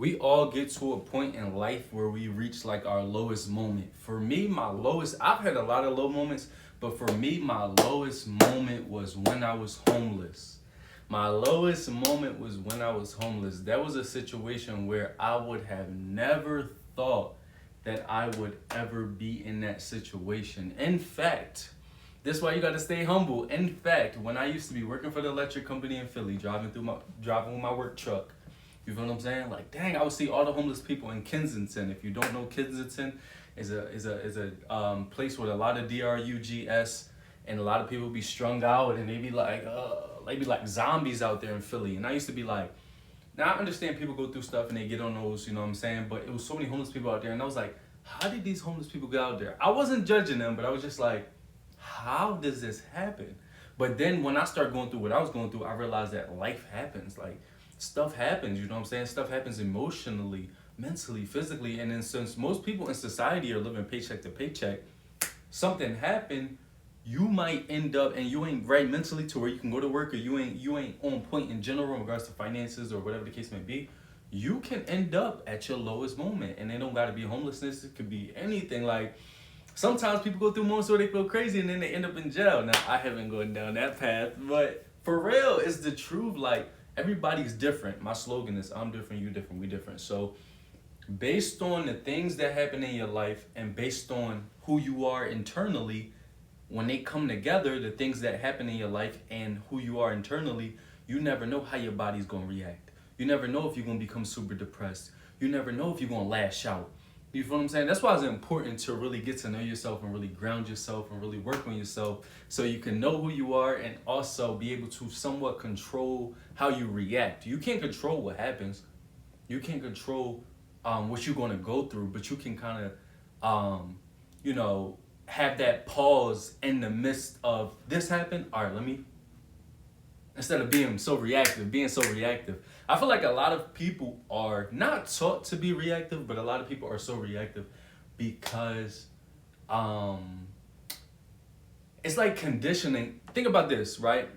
We all get to a point in life where we reach like our lowest moment. For me, my lowest, I've had a lot of low moments, but for me, my lowest moment was when I was homeless. My lowest moment was when I was homeless. That was a situation where I would have never thought that I would ever be in that situation. In fact, this is why you got to stay humble. In fact, when I used to be working for the electric company in Philly, driving with my work truck, you feel what I'm saying? Like, dang, I would see all the homeless people in Kensington. If you don't know, Kensington is a place with a lot of drugs, and a lot of people be strung out, and they be like zombies out there in Philly. And I used to be like, now I understand people go through stuff and they get on those, you know what I'm saying? But it was so many homeless people out there, and I was like, how did these homeless people get out there? I wasn't judging them, but I was just like, how does this happen? But then when I started going through what I was going through, I realized that life happens. Like, stuff happens, you know what I'm saying? Stuff happens emotionally, mentally, physically. And then since most people in society are living paycheck to paycheck, something happened, you might end up, and you ain't right mentally to where you can go to work, or you ain't on point in general in regards to finances or whatever the case may be. You can end up at your lowest moment, and it don't gotta be homelessness. It could be anything. Like, sometimes people go through moments where they feel crazy and then they end up in jail. Now, I haven't gone down that path, but for real, it's the truth. Like, everybody's different. My slogan is, I'm different, you different, we different. So based on the things that happen in your life and based on who you are internally, when they come together, the things that happen in your life and who you are internally, you never know how your body's gonna react. You never know if you're gonna become super depressed. You never know if you're gonna lash out. You feel what I'm saying? That's why it's important to really get to know yourself and really ground yourself and really work on yourself so you can know who you are and also be able to somewhat control how you react. You can't control what happens. You can't control what you're going to go through, but you can kind of, have that pause in the midst of this happened. All right, instead of being so reactive. I feel like a lot of people are not taught to be reactive, but a lot of people are so reactive because it's like conditioning. Think about this, right?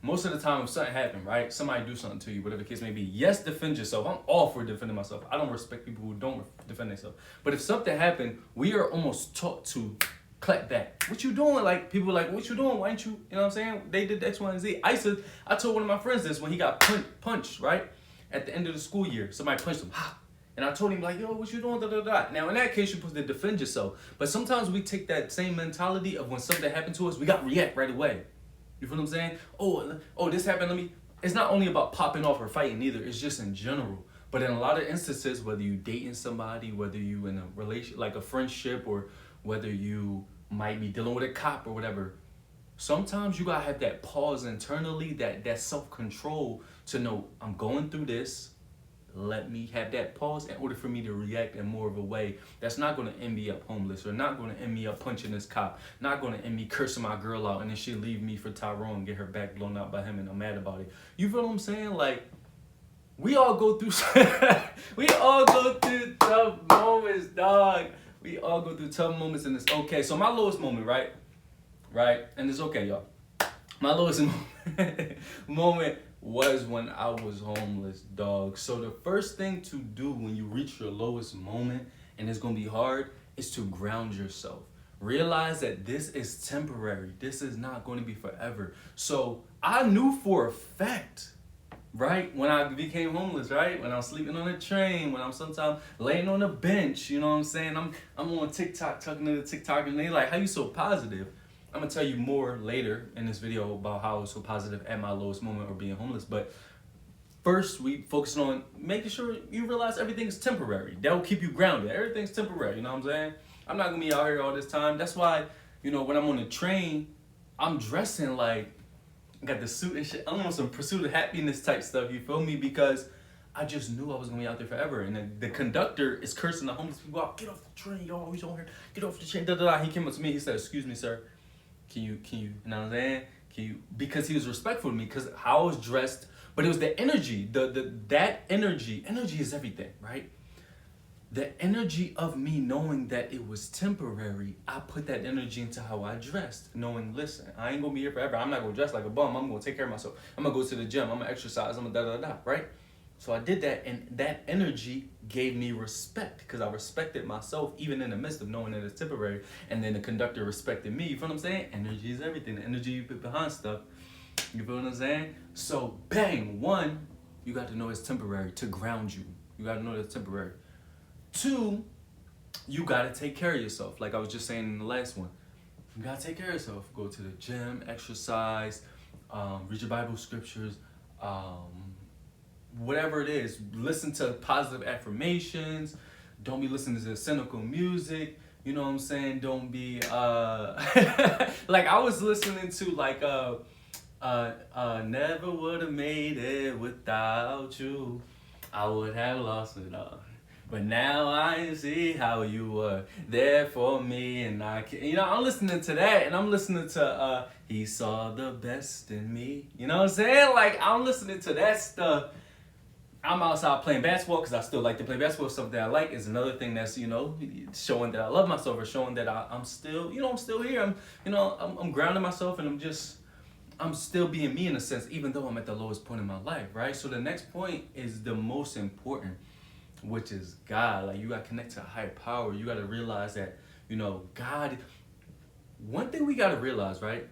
Most of the time, if something happened, right? Somebody do something to you, whatever the case may be. Yes, defend yourself. I'm all for defending myself. I don't respect people who don't defend themselves. But if something happened, we are almost taught to clap back. What you doing? Like, people are like, what you doing? Why ain't you? You know what I'm saying? They did X, Y, and Z. I told one of my friends this when he got punched, right? At the end of the school year. Somebody punched him. And I told him, like, yo, what you doing? Da, da, da. Now, in that case, you're supposed to defend yourself. But sometimes we take that same mentality of when something happened to us, we got to react right away. You feel what I'm saying? Oh, this happened, It's not only about popping off or fighting either. It's just in general. But in a lot of instances, whether you dating somebody, whether you in a relation, like a friendship, or whether you might be dealing with a cop or whatever, sometimes you gotta have that pause internally, that self-control to know, I'm going through this. Let me have that pause in order for me to react in more of a way that's not going to end me up homeless, or not going to end me up punching this cop, not going to end me cursing my girl out, and then she leave me for Tyrone and get her back blown out by him, and I'm mad about it. You feel what I'm saying? Like, we all go through tough moments, dog. We all go through tough moments, and it's okay. So my lowest moment, right, and it's okay, y'all. My lowest moment was when I was homeless, dog. So the first thing to do when you reach your lowest moment, and it's gonna be hard, is to ground yourself. Realize that this is temporary. This is not going to be forever. So I knew for a fact, right, when I became homeless, right, when I'm sleeping on a train, when I'm sometimes laying on a bench, you know what I'm saying? I'm on TikTok talking to the TikTok, and they like, how you so positive? I'm gonna tell you more later in this video about how I was so positive at my lowest moment or being homeless. But first, we focusing on making sure you realize everything is temporary. That will keep you grounded. Everything's temporary, you know what I'm saying? I'm not gonna be out here all this time. That's why, when I'm on the train, I'm dressing like, I got the suit and shit. I'm on some pursuit of happiness type stuff, you feel me? Because I just knew I was gonna be out there forever. And the conductor is cursing the homeless people out. Get off the train, y'all always on here. Get off the train, da da da. He came up to me, he said, excuse me, sir. Can you, you know what I'm saying? Because he was respectful to me, because how I was dressed, but it was the energy, that energy is everything, right? The energy of me knowing that it was temporary, I put that energy into how I dressed, knowing, listen, I ain't gonna be here forever. I'm not gonna dress like a bum. I'm gonna take care of myself. I'm gonna go to the gym. I'm gonna exercise. I'm gonna da da da, right? So I did that, and that energy gave me respect because I respected myself even in the midst of knowing that it's temporary. And then the conductor respected me. You feel what I'm saying? Energy is everything. The energy you put behind stuff. You feel what I'm saying? So bang, one, you got to know it's temporary to ground you. You got to know that it's temporary. Two, you got to take care of yourself. Like I was just saying in the last one. You got to take care of yourself. Go to the gym, exercise, read your Bible scriptures, whatever it is. Listen to positive affirmations. Don't be listening to cynical music. You know what I'm saying? Don't be like I was listening to like never would have made it without you. I would have lost it all. But now I see how you were there for me, and I can, I'm listening to that, and I'm listening to he saw the best in me. You know what I'm saying? Like I'm listening to that stuff. I'm outside playing basketball because I still like to play basketball. Stuff that I like is another thing that's showing that I love myself, or showing that I'm still I'm still here. I'm grounding myself, and I'm still being me in a sense, even though I'm at the lowest point in my life, right? So the next point is the most important, which is God. Like you got to connect to a higher power. You got to realize that, God, one thing we got to realize, right,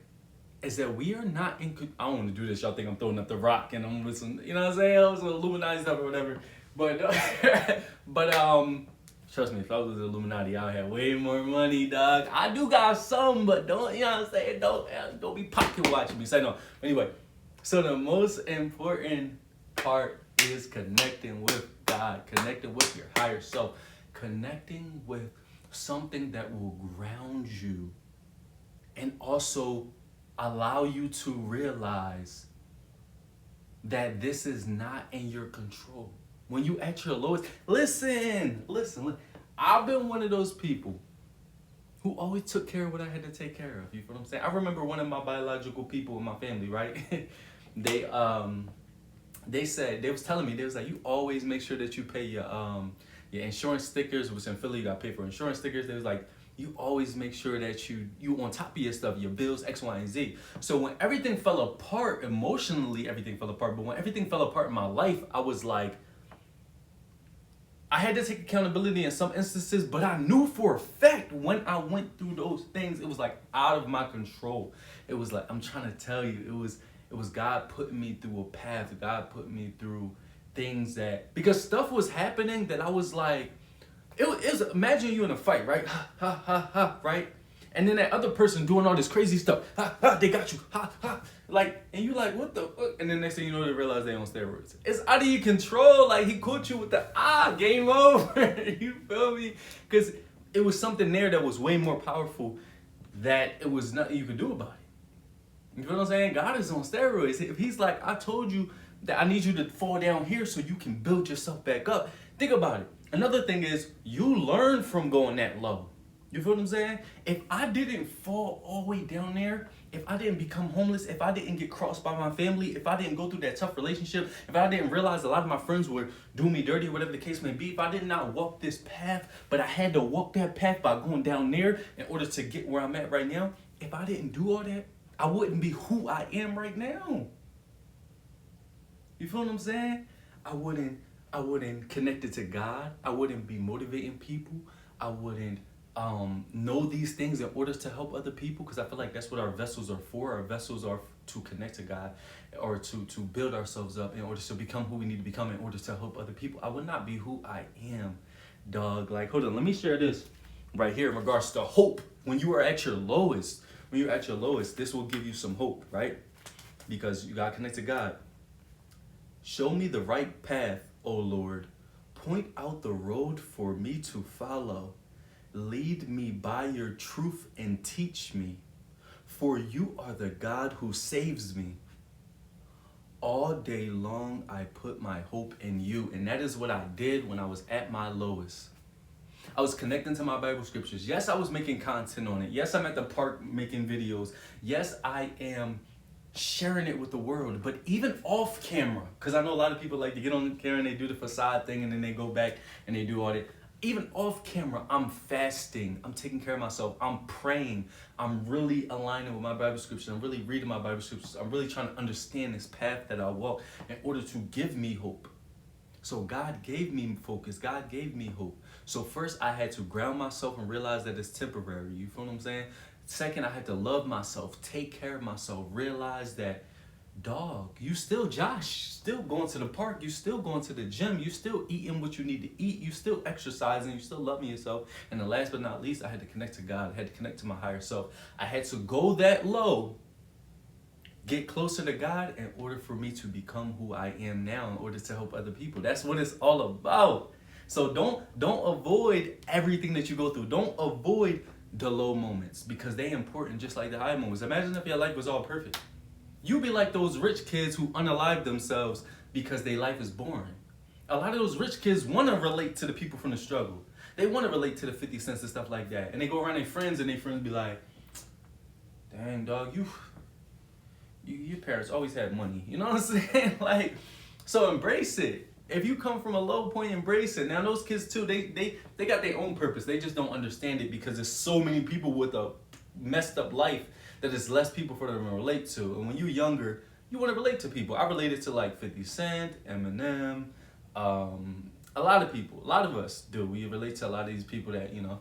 is that we are not in, I don't want to do this. Y'all think I'm throwing up the rock and I'm with some, what I'm saying? I was Illuminati stuff or whatever. But, trust me, if I was the Illuminati, I'd have way more money, dog. I do got some, but don't, don't be pocket watching me. Say no. Anyway, so the most important part is connecting with God, connecting with your higher self, connecting with something that will ground you and also allow you to realize that this is not in your control. When you at your lowest, listen. I've been one of those people who always took care of what I had to take care of. You feel what I'm saying? I remember one of my biological people in my family, right? They was telling me, they was like, you always make sure that you pay your insurance stickers, which in Philly you got to pay for insurance stickers. They was like, you always make sure that you on top of your stuff, your bills, X, Y, and Z. So when everything fell apart, emotionally everything fell apart, but when everything fell apart in my life, I was like, I had to take accountability in some instances, but I knew for a fact when I went through those things, it was like out of my control. It was like, I'm trying to tell you, it was God putting me through a path. God put me through things because stuff was happening that I was like, it was imagine you in a fight, right? Ha, ha, ha, ha, right? And then that other person doing all this crazy stuff. Ha, ha, they got you. Ha, ha. Like, and you like, what the fuck? And then next thing you know, they realize they on steroids. It's out of your control. Like, he caught you with the, game over. You feel me? Because it was something there that was way more powerful that it was nothing you could do about it. You feel what I'm saying? God is on steroids. If he's like, I told you that I need you to fall down here so you can build yourself back up. Think about it. Another thing is, you learn from going that low. You feel what I'm saying? If I didn't fall all the way down there, if I didn't become homeless, if I didn't get crossed by my family, if I didn't go through that tough relationship, if I didn't realize a lot of my friends were doing me dirty, whatever the case may be, if I did not walk this path, but I had to walk that path by going down there in order to get where I'm at right now, if I didn't do all that, I wouldn't be who I am right now. You feel what I'm saying? I wouldn't connect it to God. I wouldn't be motivating people. I wouldn't know these things in order to help other people, because I feel like that's what our vessels are for. Our vessels are to connect to God, or to build ourselves up in order to become who we need to become in order to help other people. I would not be who I am, dog. Like, hold on, let me share this right here in regards to hope. When you are at your lowest, this will give you some hope, right? Because you gotta connect to God. Show me the right path, O Lord. Point out the road for me to follow. Lead me by your truth and teach me, for you are the God who saves me. All day long I put my hope in you. And that is what I did when I was at my lowest. I was connecting to my Bible scriptures. Yes, I was making content on it. Yes, I'm at the park making videos. Yes, I am sharing it with the world. But even off camera, because I know a lot of people like to get on camera and they do the facade thing and then they go back and they do all that. Even off camera, I'm fasting. I'm taking care of myself. I'm praying. I'm really aligning with my Bible scriptures. I'm really reading my Bible scriptures. I'm really trying to understand this path that I walk in order to give me hope. So God gave me focus. God gave me hope. So first I had to ground myself and realize that it's temporary. You feel what I'm saying? Second, I had to love myself, take care of myself, realize that, dog, you still Josh, still going to the park, you still going to the gym, you still eating what you need to eat, you still exercising, you still loving yourself. And then last but not least, I had to connect to God. I had to connect to my higher self. I had to go that low, get closer to God in order for me to become who I am now, in order to help other people. That's what it's all about. So don't avoid everything that you go through. Don't avoid the low moments, because they important just like the high moments. Imagine if your life was all perfect. You'd be like those rich kids who unalive themselves because their life is boring. A lot of those rich kids want to relate to the people from the struggle. They want to relate to the 50 cents and stuff like that. And they go around their friends and their friends be like, dang, dog, your parents always had money. You know what I'm saying? Like, so embrace it. If you come from a low point, embrace it. Now those kids too, they got their own purpose. They just don't understand it because there's so many people with a messed up life that there's less people for them to relate to. And when you're younger, you want to relate to people. I related to like 50 Cent, Eminem, a lot of people. A lot of us do. We relate to a lot of these people that, you know,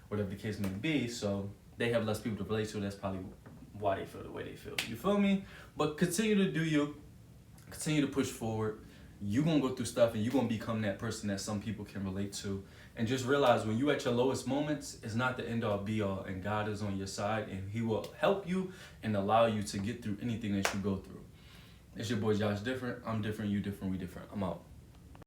whatever the case may be. So they have less people to relate to. That's probably why they feel the way they feel. You feel me? But continue to do you. Continue to push forward. You're going to go through stuff and you're going to become that person that some people can relate to. And just realize when you're at your lowest moments, it's not the end all be all. And God is on your side and he will help you and allow you to get through anything that you go through. It's your boy Josh Different. I'm different. You different. We different. I'm out.